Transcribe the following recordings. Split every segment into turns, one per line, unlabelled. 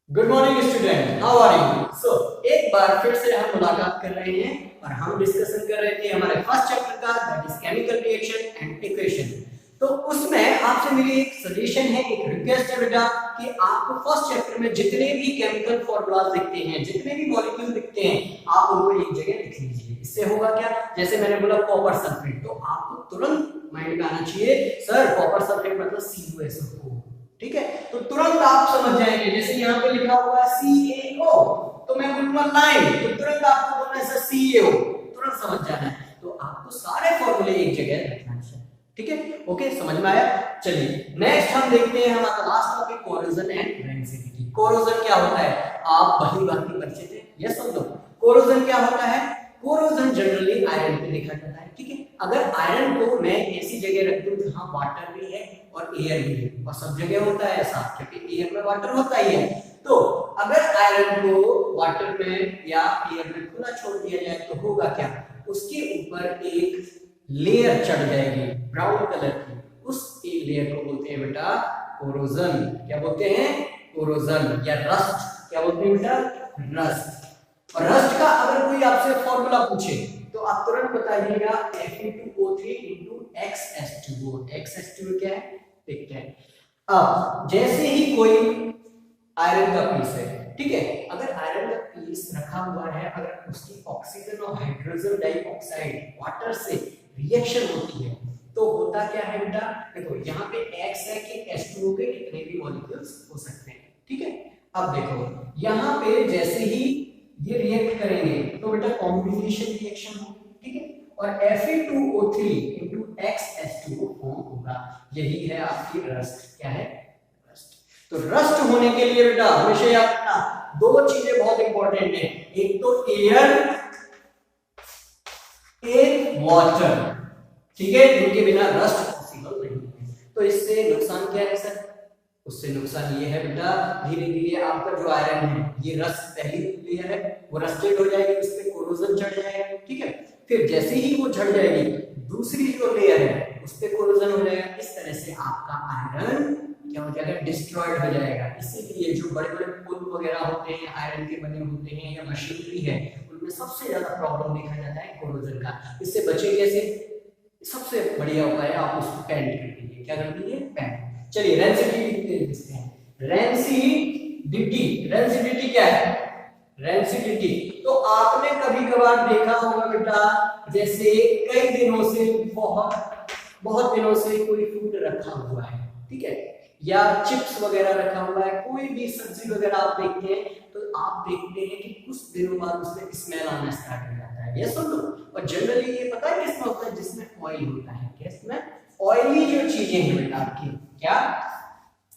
Good morning student, how are you? So एक बार फिर से हम मुलाकात कर रहे हैं और हम डिस्कशन कर रहे थे हमारे फर्स्ट चैप्टर का, that is chemical reaction and equation. तो उसमें आपसे मेरी एक सजेशन है, एक रिक्वेस्ट है बेटा कि आपको फर्स्ट चैप्टर में जितने भी केमिकल फॉर्मूलाज दिखते हैं, जितने भी मॉलिक्यूल दिखते हैं, आप उनको एक जगह लिख लीजिए। इससे होगा क्या, जैसे मैंने बोला कॉपर सल्फेट, तो आपको तुरंत माइंड में आना चाहिए सर कॉपर सल्फेट मतलब CuSO4। ठीक है, तो तुरंत आप समझ जाएंगे। जैसे यहाँ पे लिखा हुआ है CaO, तो मैं बोलूंगा लाइन, तो तुरंत आपको बोलना है सर CaO, तुरंत समझ जाना है। तो आपको सारे फॉर्मूले एक जगह रखना है। ठीक है, ओके, समझ में आया? चलिए नेक्स्ट हम देखते हैं हमारा last topic, corrosion and rancidity. Corrosion क्या होता है, आप भली भांति परिचित हैं, यस और नो? कोरोजन क्या होता है? कोरोजन जनरली आयरन पे देखा जाता है। ठीक है, अगर आयरन को मैं ऐसी जगह रख दूं जहां वाटर भी है और एयर भी है, और सब जगह होता है ऐसा क्योंकि एयर में वाटर होता ही है, तो अगर आयरन को वाटर में या एयर में खुला छोड़ दिया जाए तो होगा क्या, उसके ऊपर एक लेयर चढ़ जाएगी ब्राउन कलर की। उस एक लेयर को बोलते हैं बेटा कोरोजन। क्या बोलते हैं? कोरोजन या रस्ट। क्या बोलते हैं बेटा? रस्ट। और रस्ट का अगर कोई आपसे फॉर्मूला पूछे तो आप तुरंत बताइएगा Fe2O3 XS2O। XS2O क्या है? देखते हैं। अब जैसे ही कोई आयरन का पीस है, ठीक है, अगर आयरन का पीस रखा हुआ है, अगर उसकी ऑक्सीजन और हाइड्रोजन डाइऑक्साइड वाटर से रिएक्शन होती है तो होता क्या है बेटा? देखो यहाँ पे X है कि H2O के कितने भी मॉलिक्यूल्स हो सकते हैं। ठीक है, अब देखो यहाँ पे जैसे ही ये रिएक्ट करेंगे तो बेटा कॉम्बिनेशन रिएक्शन होगी। ठीक है, और Fe2O3 XS2O फॉर्म होगा। यही है आपकी रस्ट। क्या है? रस्ट। तो रस्ट होने के लिए बेटा हमेशा याद रखना दो चीजें बहुत इंपॉर्टेंट है, एक तो एयर, एक वाटर। ठीक है, इनके बिना रस्ट पॉसिबल नहीं है। तो इससे नुकसान क्या है सर? उससे नुकसान ये है बेटा, धीरे धीरे आपका जो आयरन है, ये रस्ट पहली लेयर है, वो रस्टेड हो जाएगी, उस पे कोरोजन चढ़ जाएगा। ठीक है, फिर जैसे ही वो चढ़ जाएगी दूसरी जो लेयर है उस पे कोरोजन हो जाएगा। इस तरह से आपका आयरन क्या हो जाएगा? डिस्ट्रॉयड हो जाएगा। इसीलिए जो बड़े बड़े पुल वगैरह होते हैं आयरन के बने होते हैं या मशीनरी है, उनमें सबसे ज्यादा प्रॉब्लम देखा जाता है कोरोजन का। इससे बचे कैसे? सबसे बढ़िया उपाय है आप उसको पेंट कर दीजिए। क्या कर दीजिए? पेंट। चलिए रेंसिडिटी देखते हैं। रेंसिडिटी, रेंसिडिटी क्या है? रेंसिडिटी तो आपने कभी कभार देखा होगा बेटा, जैसे कई दिनों से बहुत दिनों से कोई फूड रखा हुआ है, ठीक है, या चिप्स वगैरह रखा हुआ है, कोई भी सब्जी वगैरह आप देखते हैं तो आप देखते हैं कि कुछ दिनों बाद उसमें स्मेल आना स्टार्ट हो जाता है। ये सुन लो, और जनरली ये पता है किसमें होता है? जिसमें ऑयल होता है। किसमें? ऑयली जो चीजें हैं बेटा आपकी, क्या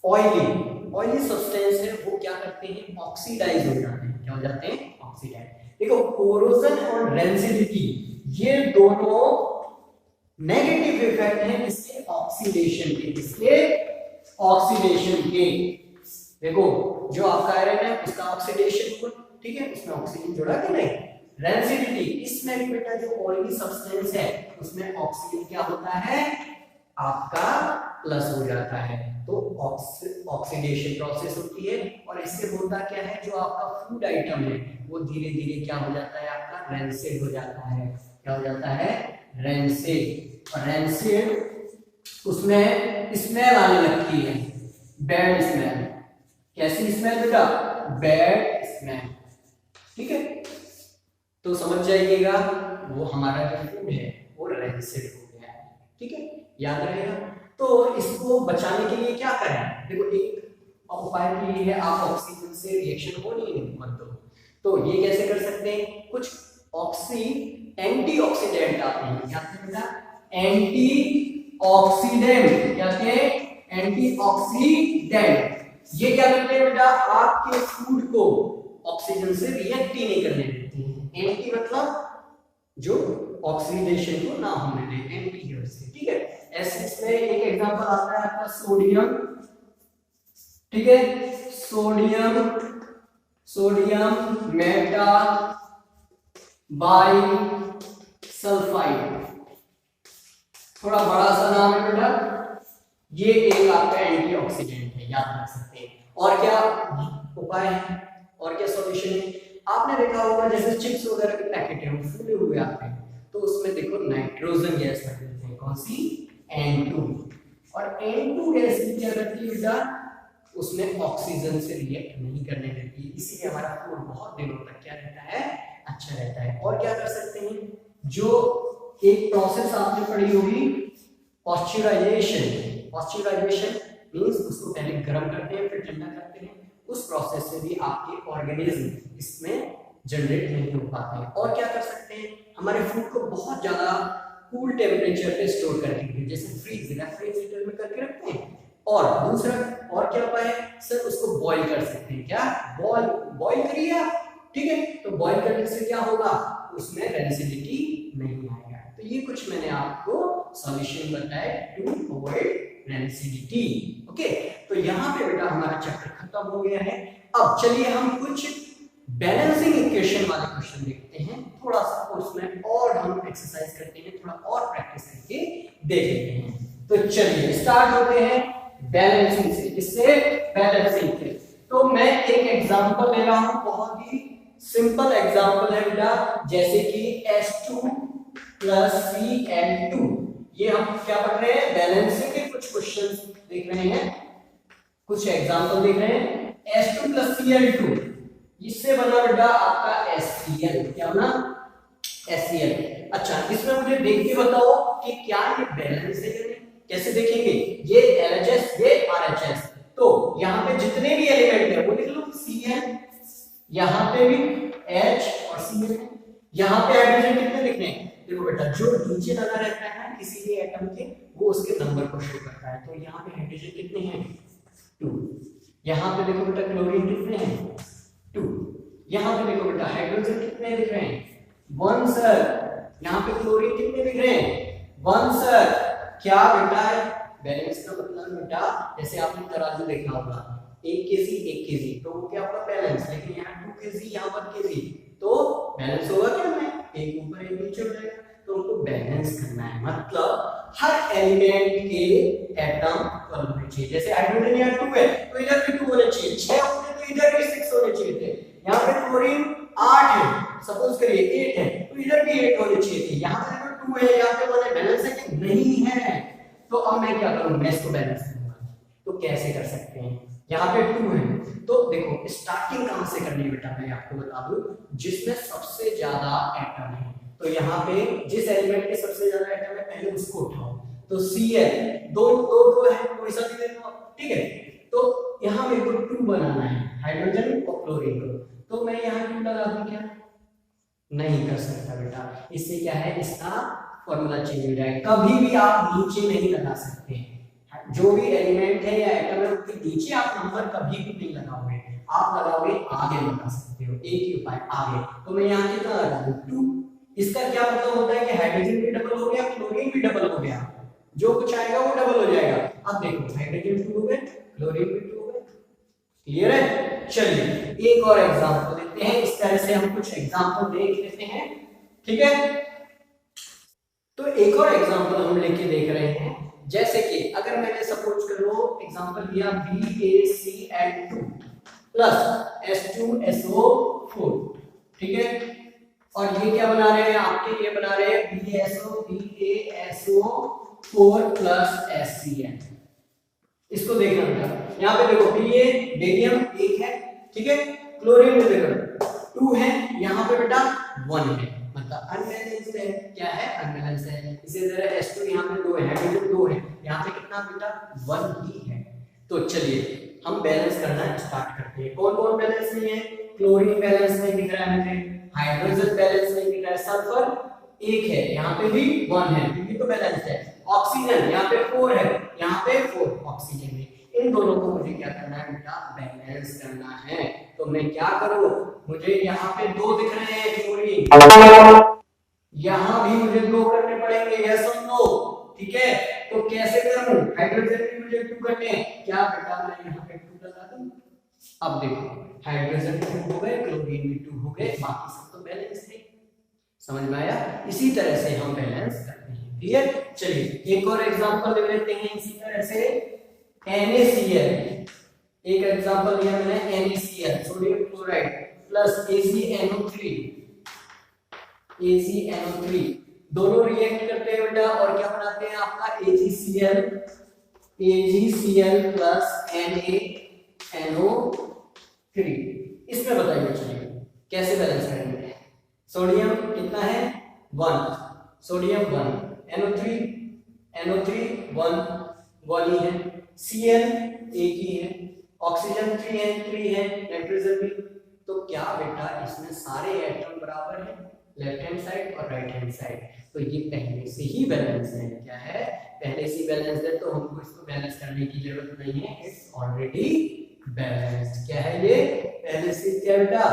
ऑयली सब्सटेंस है, वो क्या करते हैं? ऑक्सीडाइज हो जाते हैं। क्या हो जाते हैं? ऑक्सीडाइज। देखो कोरोजन और रेंसिडिटी ये दोनों नेगेटिव इफेक्ट है इसके ऑक्सीडेशन के। किसके? ऑक्सीडेशन के। देखो जो आपका आयरन है उसका ऑक्सीडेशन हुआ, ठीक है, उसमें ऑक्सीजन जुड़ा कि नहीं? रेंसिडिटी, इसमें भी बेटा जो ऑयली सब्सटेंस है उसमें ऑक्सीजन क्या होता है? आपका प्लस हो जाता है, तो ऑक्सीडेशन प्रोसेस होती है। और इससे होता क्या है, जो आपका फूड आइटम है वो धीरे धीरे क्या हो जाता है? आपका रेंसिड हो जाता है। क्या हो जाता है? रेंसिड। और रेंसिड उसमें स्मेल आने लगती है, बैड स्मेल। कैसी स्मेल बेटा? Bad smell. ठीक है, तो समझ जाइएगा वो हमारा जो फूड है वो रेंसिड हो गया है। ठीक है, याद रहेगा। तो इसको बचाने के लिए क्या करें? देखो एक उपाय के लिए है, आप ऑक्सीजन से रिएक्शन हो नहीं मत दो। तो ये कैसे कर सकते हैं? कुछ एंटीऑक्सीडेंट आते हैं। क्या आते हैं बेटा? एंटीऑक्सीडेंट। क्या आते हैं? एंटीऑक्सीडेंट। ये क्या करते हैं बेटा? आपके फूड को ऑक्सीजन से रिएक्ट ही नहीं करने देते हैं। एंटी मतलब जो ऑक्सीडेशन को ना होने दे, एंटी से। ठीक है, ऐसे इसमें एक एग्जांपल आता है आपका सोडियम। ठीक है, सोडियम मेटा बाई सल्फाइड, थोड़ा बड़ा सा नाम है बेटा, ये एक आपका एंटीऑक्सीडेंट है, याद रख सकते हैं। और क्या उपाय है। और क्या सॉल्यूशन है? आपने देखा होगा जैसे चिप्स वगैरह के पैकेट हैं फूले हुए आते हैं, तो उसमें देखो नाइट्रोजन गैस रख देते हैं, कौन सी? N2। और N2 गैस की क्या करती है बेटा? उसमें ऑक्सीजन से रिएक्ट नहीं करने देती, इसीलिए हमारा फूड बहुत दिनों तक क्या रहता है? अच्छा रहता है। और क्या कर सकते हैं? जो एक प्रोसेस आपने पढ़ी होगी पॉस्चराइजेशन। पॉस्चराइजेशन मींस उसको पहले गर्म करते हैं फिर ठंडा करते हैं, उस प्रोसेस से भी आपके ऑर्गेनिज्म इसमें जनरेट नहीं हो पाते हैं। और क्या कर सकते हैं? हमारे फूड को बहुत ज्यादा कूल टेम्परेचर पे स्टोर करके रखते हैं, जैसे फ्रीज रेफ्रिजरेटर में करके रखते हैं। और दूसरा और क्या उपाय है सर? उसको बॉईल कर सकते हैं। क्या? बॉईल करिए आप, ठीक है? तो बॉईल करने से क्या होगा? उसमें रेंसिडिटी नहीं आएगा। तो ये कुछ मैंने आपको सॉल्यूशन बताया टू अवॉइड रेंसिडिटी। ओके, तो यहाँ पे बेटा हमारा चैप्टर खत्म हो गया है। अब चलिए हम कुछ बैलेंसिंग इक्वेशन वाले क्वेश्चन देखते हैं, थोड़ा सा उसमें और हम एक्सरसाइज करते हैं, थोड़ा और प्रैक्टिस करके देख लेते हैं। तो चलिए स्टार्ट होते हैं बैलेंसिंग से। किससे? बैलेंसिंग से। तो मैं एक एग्जांपल ले रहा हूं, बहुत ही सिंपल एग्जांपल है बेटा, जैसे कि S2 प्लस Cl2। ये हम क्या पढ़ रहे हैं? बैलेंसिंग के कुछ क्वेश्चंस देख रहे हैं, कुछ एग्जांपल देख रहे हैं। S2 प्लस Cl2, इससे बना बेटा आपका HCl। क्या बना? HCl। अच्छा, इसमें मुझे देख के बताओ कि क्या ये बैलेंस है या नहीं। कैसे देखेंगे? ये LHS ये RHS, तो यहाँ पे जितने भी एलिमेंट है वो लिख लो Cl, यहाँ पे भी H और Cl है। यहाँ पे हाइड्रोजन कितने लिखने हैं? देखो बेटा, जो नीचे लगा रहता है किसी भी एटम के, वो उसके नंबर को शो करता है। तो यहाँ पे हाइड्रोजन कितने हैं? 2। यहाँ पे देखो बेटा क्लोरीन कितने हैं? 2। यहाँ पे देखो बेटा हाइड्रोजन कितने दिख रहे हैं? 1 सर। यहाँ पे क्लोरीन कितने दिख रहे हैं? 1 सर। क्या बेटा? बैलेंस का मतलब बेटा, जैसे आपने तराजू देखा होगा, 1 केजी 1 केजी, तो वो क्या होगा? बैलेंस। लेकिन यहाँ 2 केजी यहाँ 1 केजी, तो बैलेंस होगा क्या? नहीं, एक ऊपर एक नीचे हो जाएगा। तो उनको बैलेंस करना है, मतलब हर एलिमेंट के एटम इक्वल होने चाहिए। जैसे हाइड्रोजन यहाँ 2 है तो इधर भी 2 होने चाहिए, 6 होते तो इधर भी 6 होने चाहिए थे। यहाँ पे क्लोरीन 8 है, सपोज करिए 8 है, तो इधर भी 8 होने चाहिए थे। यहाँ पे देखो 2 है, यहाँ पे 1 है, बैलेंस है कि नहीं है? तो अब मैं क्या करूँ? मैं इसको बैलेंस करूंगा। तो कैसे कर सकते हैं? यहाँ पे 2 है, तो देखो स्टार्टिंग कहां से करनी है बेटा, मैं आपको बता दूं, जिसमें सबसे ज्यादा एटम है। तो यहाँ पे जिस एलिमेंट के सबसे ज्यादा एटम है पहले उसको उठाओ। तो Cl दो है, कोई सा भी ले लो, ठीक है? तो यहाँ मेरे को 2 बनाना है, हाइड्रोजन और क्लोरीन को। तो मैं यहाँ 2 लगा दूं क्या? नहीं कर सकता बेटा। इससे क्या है? इसका फॉर्मूला चेंज हो जाएगा। कभी भी आप नीचे नहीं लगा सकते हैं। जो भी एलिमेंट है या एटम है उसके नीचे आप नंबर कभी भी नहीं लगाओगे, आप लगाओगे आगे लगा सकते हो। एक ही उपाय, आगे। तो मैं यहाँ कितना लगा दूं? 2। इसका क्या मतलब होता है कि हाइड्रोजन भी डबल हो गया, क्लोरीन भी डबल हो गया, जो कुछ आएगा वो डबल हो जाएगा। अब देखो हाइड्रोजन 2 हो गए, क्लोरीन भी 2 हो गए। क्लियर है? चलिए एक और एग्जांपल देखते हैं। इस तरह से हम कुछ एग्जांपल देख लेते हैं, ठीक है? तो एक और एग्जांपल हम लेके देख रहे हैं, जैसे कि अगर मैंने सपोज करो एग्जांपल लिया BaCl2 प्लस H2SO4, ठीक है? और ये क्या बना रहे हैं? आपके लिए बना रहे हैं BaSO4 प्लस HCl। इसको देखना बेटा, यहाँ पे देखो Ba बेरियम 1 है, ठीक है? क्लोरीन में देखो 2 है, यहाँ पे बेटा 1 है, मतलब अनबैलेंस्ड है। क्या है? अनबैलेंस्ड है। इसी तरह H2 यहाँ पे 2 है, हाइड्रोजन 2 है, यहाँ पे कितना बेटा? 1 ही है। तो चलिए हम बैलेंस करना स्टार्ट करते हैं। कौन कौन बैलेंस नहीं है? क्लोरीन बैलेंस नहीं दिख रहा है मुझे, हाइड्रोजन बैलेंस नहीं दिख रहा है, सल्फर 1 है, यहाँ पे भी 1 है, क्योंकि तो बैलेंस्ड है। ऑक्सीजन यहाँ पे 4 है, यहाँ पे 4 ऑक्सीजन है। इन दोनों को मुझे क्या करना है बेटा? बैलेंस करना है। तो मैं क्या करूं? मुझे यहाँ पे 2 दिख रहे हैं क्लोरीन, यहाँ भी मुझे 2 करने पड़ेंगे, यस और नो, ठीक है? तो कैसे करूं? हाइड्रोजन भी मुझे 2 करने हैं। क्या बेटा मैं यहाँ पे 2 लगा दूं? अब देखो हाइड्रोजन भी 2 हो गए, क्लोरीन भी 2 हो गए, बाकी सब तो बैलेंस है। समझ में आया? इसी तरह से हम बैलेंस करते हैं। क्लियर? चलिए एक और एग्जांपल ले लेते हैं। इसी तरह से NaCl, एक एग्जांपल लिया मैंने NaCl sodium chloride plus AgNO3 दोनों रिएक्ट करते हैं बेटा और क्या बनाते हैं आपका AgCl प्लस NaNO3। इसमें बताइए चलिए कैसे बैलेंस करेंगे। सोडियम कितना है 1, सोडियम 1, NO3 1 ही है, Cl एक ही है, ऑक्सीजन 3 है, नाइट्रोजन भी। तो क्या बेटा इसमें सारे एटम बराबर हैं, लेफ्ट हैंड साइड और राइट हैंड साइड। तो ये पहले से ही बैलेंस है। क्या है, पहले से ही बैलेंस है, तो हमको इसको बैलेंस करने की जरूरत नहीं है, इट्स ऑलरेडी बैलेंस्ड। क्या है ये, पहले से क्या बेटा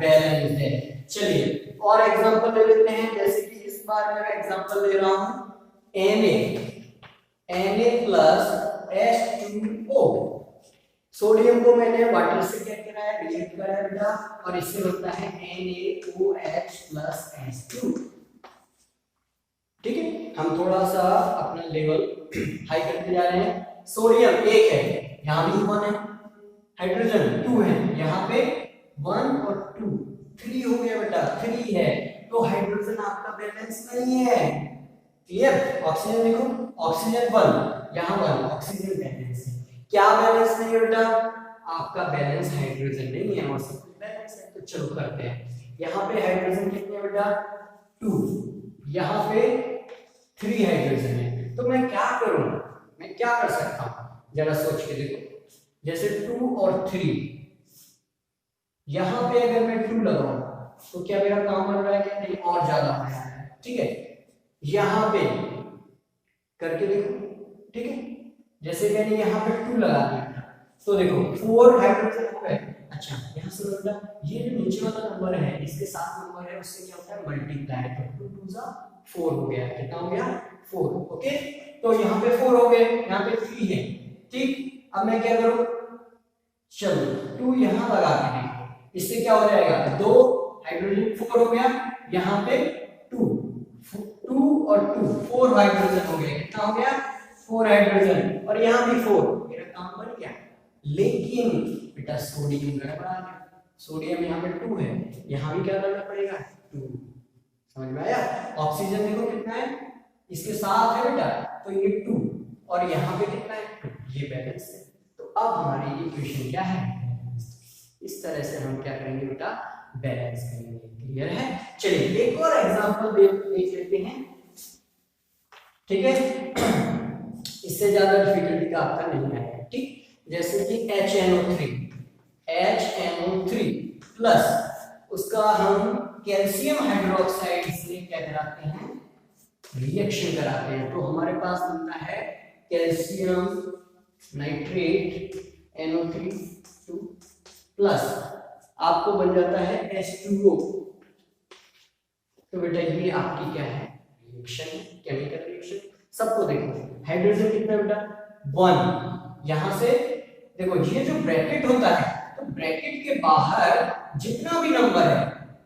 बैलेंस्ड है। चलिए और एग्जांपल ले लेते हैं, जैसे कि इस बार मैं एग्जांपल ले रहा हूं Na प्लस H2O। सोडियम को मैंने वाटर से क्या कराया, रिएक्ट कराया बेटा, और इससे बनता है NaOH प्लस H2। ठीक है, हम थोड़ा सा अपना लेवल हाई करते जा रहे हैं। सोडियम 1 है, यहां भी 1 है, हाइड्रोजन 2 है, यहां पे 1 और 2 3 हो गया बेटा, 3 है, तो हाइड्रोजन आपका बैलेंस नहीं है। क्लियर, ऑक्सीजन देखो, ऑक्सीजन 1 यहां 1, ऑक्सीजन बैलेंस है। क्या बैलेंस नहीं है बेटा, आपका बैलेंस हाइड्रोजन नहीं है और सब कुछ बैलेंस है। तो चलो करते हैं, यहां पे हाइड्रोजन कितने है बेटा 2, यहां पे 3 हाइड्रोजन है। तो मैं क्या करूं, मैं क्या कर सकता हूं, जरा सोच के देखो। जैसे 2 और 3, यहां पे अगर मैं 2 लगाऊं तो क्या मेरा काम बन रहा है, क्या नहीं, और ज्यादा हो रहा है। ठीक है, यहां पे करके देखो। ठीक है, जैसे मैंने यहाँ पे 2 लगा दिया तो देखो 4 हाइड्रोजन हो गए। अच्छा यहाँ से बेटा ये जो नीचे वाला नंबर है इसके साथ नंबर है उससे क्या होता है मल्टीप्लाई, तो 2 2 जा 4 हो गया। कितना हो गया 4। ओके, तो यहाँ पे 4 हो गए, यहाँ पे 3 है। ठीक, अब मैं क्या करूं, चलो 2 यहाँ लगा के देखो, इससे क्या हो जाएगा 2 हाइड्रोजन 4 हो गया, यहाँ पे 2 और 2 4 हाइड्रोजन हो गया। कितना हो गया 4 हाइड्रोजन, और यहाँ भी 4, मेरा काम बन गया। लेकिन बेटा सोडियम गड़बड़ा गया, सोडियम यहाँ पे 2 है, यहाँ भी क्या करना पड़ेगा 2। समझ में आया, ऑक्सीजन देखो कितना है, इसके साथ है बेटा, तो ये 2 और यहाँ पे कितना है 2, ये बैलेंस है। तो अब हमारी इक्वेशन क्या है, इस तरह से हम क्या करेंगे बेटा बैलेंस करेंगे। क्लियर है, चलिए एक और एग्जांपल देख लेते हैं। ठीक है, इससे ज्यादा डिफिकल्टी का आपका नहीं आएगा। ठीक, जैसे कि HNO3 प्लस उसका हम कैल्शियम हाइड्रोक्साइड से क्या कराते हैं, रिएक्शन कराते हैं, तो हमारे पास बनता है कैल्शियम नाइट्रेट NO3 प्लस आपको बन जाता है H2O। तो बेटा ये आपकी क्या है रिएक्शन, केमिकल रिएक्शन। सबको देखो, हाइड्रोजन कितना बेटा 1, यहां से देखो ये जो ब्रैकेट होता है, तो ब्रैकेट के बाहर जितना भी नंबर है,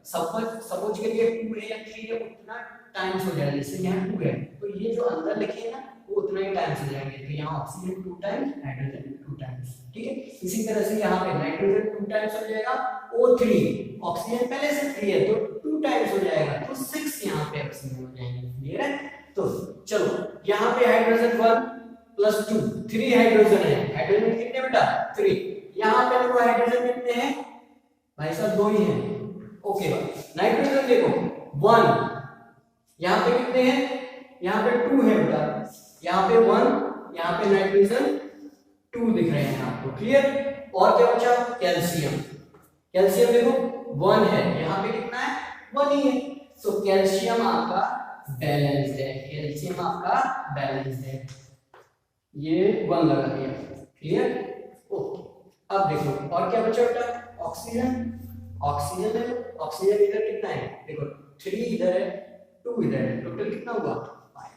सपोज करिए 2 है या 3 है, उतना टाइम्स हो जाएगा। जैसे यहाँ 2 है तो ये जो अंदर लिखे हैं ना वो उतना ही टाइम्स हो जाएंगे, तो यहाँ ऑक्सीजन 2 टाइम्स, हाइड्रोजन 2 टाइम्स। ठीक है, इसी तरह से यहाँ पे नाइट्रोजन 2 टाइम्स हो जाएगा, O3 ऑक्सीजन पहले से 3 है तो 2 टाइम्स हो जाएगा, तो 6 यहाँ पे ऑक्सीजन हो जाएंगे। क्लियर है, तो चलो यहाँ पे हाइड्रोजन 1 प्लस 2 3 हाइड्रोजन है, हाइड्रोजन कितने बेटा 3, यहाँ पे देखो हाइड्रोजन कितने हैं भाई साहब 2 ही हैं। ओके, नाइट्रोजन देखो 1, यहाँ पे कितने हैं, यहाँ पे 2 है बेटा, यहाँ पे 1, यहाँ पे नाइट्रोजन 2 दिख रहे हैं आपको। क्लियर, और क्या बचा कैल्शियम, कैल्शियम देखो 1 है, यहाँ पे कितना है 1 ही है, तो कैल्शियम आपका बैलेंस्ड है, कैल्शियम आपका बैलेंस्ड है, ये 1 लगा दिया। क्लियर, ओके, अब देखो और क्या बचा बेटा ऑक्सीजन, ऑक्सीजन देखो, ऑक्सीजन इधर कितना है देखो 3 इधर है 2 इधर है, टोटल कितना हुआ 5।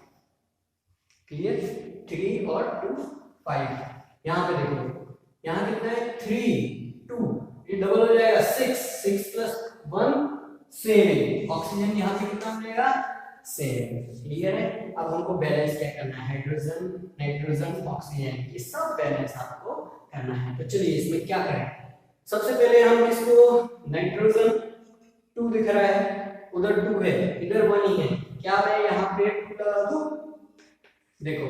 क्लियर, 3 और 2 5, यहाँ पे देखो यहाँ कितना है 3 2, ये डबल हो जाएगा 6 प्लस 1 7, ऑक्सीजन यहाँ पे कितना मिलेगा 7। क्लियर है, अब हमको बैलेंस क्या करना है, हाइड्रोजन नाइट्रोजन ऑक्सीजन ये सब बैलेंस आपको करना है। तो चलिए इसमें क्या करें, सबसे पहले हम इसको नाइट्रोजन 2 दिख रहा है, उधर 2 है, इधर 1 ही है, क्या मैं यहाँ पे 2 लगा दूं? देखो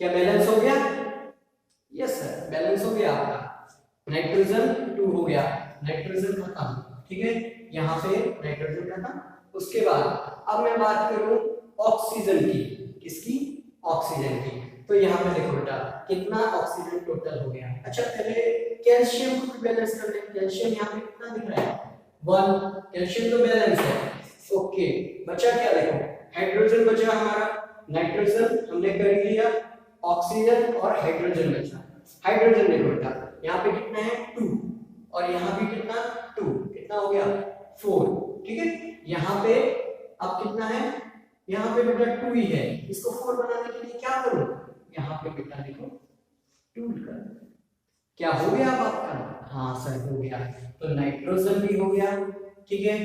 क्या बैलेंस हो गया? यस सर, बैलेंस हो गया आपका, नाइट्रोजन 2 हो गया, नाइट्रोजन खत्म, ठीक है, यहाँ पे नाइट्रोजन खत्म। उसके बाद अब मैं बात करूं ऑक्सीजन की, किसकी? ऑक्सीजन की। तो यहाँ पे देखो बेटा कितना ऑक्सीजन टोटल हो गया। अच्छा पहले कैल्शियम को बैलेंस कर ले, कैल्शियम यहाँ पे कितना दिख रहा है? 1, कैल्शियम तो बैलेंस है, ओके। बचा क्या? देखो हाइड्रोजन बचा हमारा, नाइट्रोजन हमने कर लिया, ऑक्सीजन और हाइड्रोजन बचा। हाइड्रोजन देखो बेटा यहाँ पे कितना है? 2, और यहाँ भी कितना? 2, कितना हो गया? 4, ठीक है। यहाँ पे अब कितना है? यहाँ पे बेटा 2 ही है, इसको 4 बनाने के लिए क्या करूं? यहाँ पे बेटा देखो 2 कर, क्या हो गया अब आपका? हाँ सर हो गया। तो नाइट्रोजन भी हो गया, ठीक है,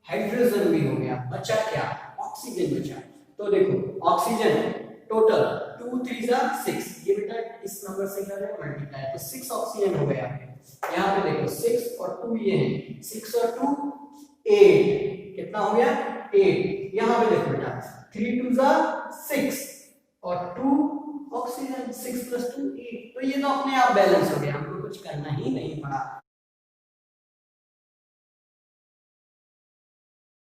हाइड्रोजन भी हो गया, बचा क्या? ऑक्सीजन बचा। तो देखो ऑक्सीजन टोटल 2 3 जा 6, ये बेटा इस नंबर से क्या है? मल्टीप्लाई, तो 6 ऑक्सीजन हो गया। यहाँ पे देखो 6 और 2 ये है, 6 और 2 8, कितना हो गया? 8। यहाँ पे देखो बेटा 3 2 जा 6 और 2 ऑक्सीजन, 6 + 2 8। तो ये तो अपने आप बैलेंस हो गया, हमको कुछ करना ही नहीं पड़ा।